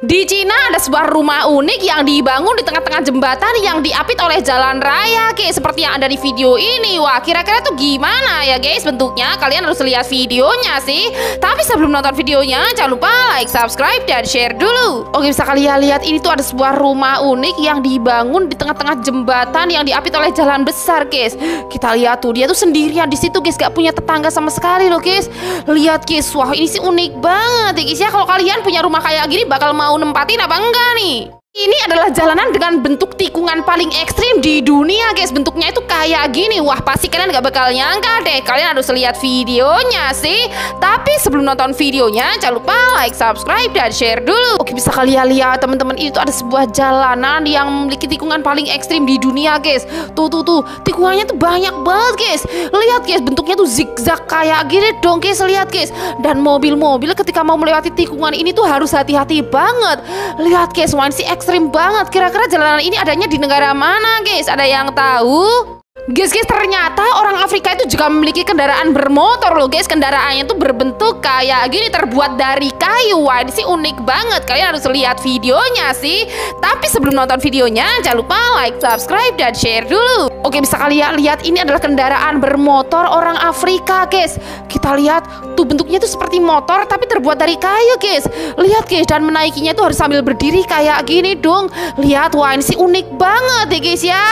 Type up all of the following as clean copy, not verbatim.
Di Cina ada sebuah rumah unik yang dibangun di tengah-tengah jembatan yang diapit oleh jalan raya, guys. Seperti yang ada di video ini. Wah, kira-kira tuh gimana ya, guys, bentuknya? Kalian harus lihat videonya sih. Tapi sebelum nonton videonya, jangan lupa like, subscribe, dan share dulu. Oke, bisa kalian lihat ini tuh ada sebuah rumah unik yang dibangun di tengah-tengah jembatan yang diapit oleh jalan besar, guys. Kita lihat tuh, dia tuh sendirian di situ, guys. Gak punya tetangga sama sekali loh, guys. Lihat, guys. Wah, ini sih unik banget ya, guys ya. Kalau kalian punya rumah kayak gini, bakal mau nempatin apa enggak nih? Ini adalah jalanan dengan bentuk tikungan paling ekstrim di dunia, guys. Bentuknya itu kayak gini. Wah, pasti kalian gak bakal nyangka deh. Kalian harus lihat videonya sih. Tapi sebelum nonton videonya, jangan lupa like, subscribe, dan share dulu. Oke, bisa kalian lihat teman-teman, itu ada sebuah jalanan yang memiliki tikungan paling ekstrim di dunia, guys. Tuh, tikungannya tuh banyak banget, guys. Lihat, guys, bentuknya tuh zigzag kayak gini dong, guys. Lihat, guys. Dan mobil-mobil ketika mau melewati tikungan ini tuh harus hati-hati banget. Lihat, guys, wah, ini ekstrim banget. Kira-kira jalanan ini adanya di negara mana, guys? Ada yang tahu? Guys, ternyata orang Afrika itu juga memiliki kendaraan bermotor loh, guys. Kendaraannya tuh berbentuk kayak gini, terbuat dari kayu. Wah, ini sih unik banget. Kalian harus lihat videonya sih. Tapi sebelum nonton videonya, jangan lupa like, subscribe, dan share dulu. Oke, bisa kalian lihat ini adalah kendaraan bermotor orang Afrika, guys. Kita lihat tuh, bentuknya tuh seperti motor tapi terbuat dari kayu, guys. Lihat, guys, dan menaikinya tuh harus sambil berdiri kayak gini dong. Lihat, wah, ini sih unik banget ya, guys ya.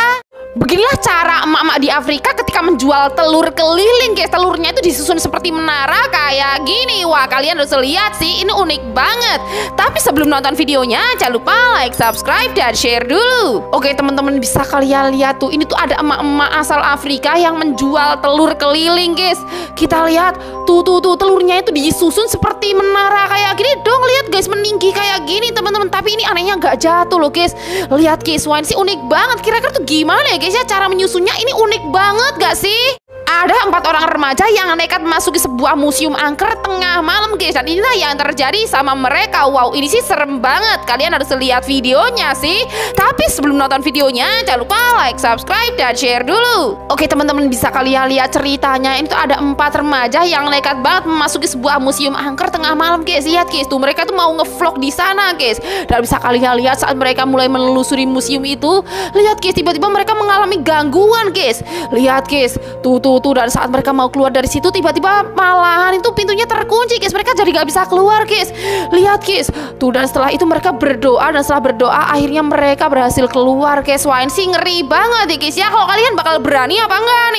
Beginilah cara emak-emak di Afrika ketika menjual telur keliling, guys. Telurnya itu disusun seperti menara kayak gini. Wah, kalian harus lihat sih, ini unik banget. Tapi sebelum nonton videonya, jangan lupa like, subscribe, dan share dulu. Oke, teman-teman, bisa kalian lihat tuh, ini tuh ada emak-emak asal Afrika yang menjual telur keliling, guys. Kita lihat tuh, telurnya itu disusun seperti menara kayak gini dong. Lihat, guys, meninggi kayak gini, teman-teman. Tapi ini anehnya nggak jatuh loh, guys. Lihat, guys, wah, ini sih unik banget. Kira-kira tuh gimana ya, guys ya, cara menyusunnya ini unik banget gak sih? Ada 4 orang remaja yang nekat memasuki sebuah museum angker tengah malam, guys. Dan inilah yang terjadi sama mereka. Wow, ini sih serem banget. Kalian harus lihat videonya sih. Tapi sebelum nonton videonya, jangan lupa like, subscribe, dan share dulu. Oke, teman-teman, bisa kalian lihat ceritanya. Ini tuh ada 4 remaja yang nekat banget memasuki sebuah museum angker tengah malam, guys. Lihat, guys, tuh mereka tuh mau ngevlog di sana, guys. Dan bisa kalian lihat saat mereka mulai menelusuri museum itu, lihat, guys, tiba-tiba mereka mengalami gangguan, guys. Lihat, guys, tuh, dan saat mereka mau keluar dari situ, tiba-tiba malahan itu pintunya terkunci, guys. Mereka jadi gak bisa keluar, guys. Lihat, guys, tuh, dan setelah itu mereka berdoa, dan setelah berdoa akhirnya mereka berhasil keluar, guys. Wah, ini sih ngeri banget ya, guys ya. Kalau kalian bakal berani apa enggak nih?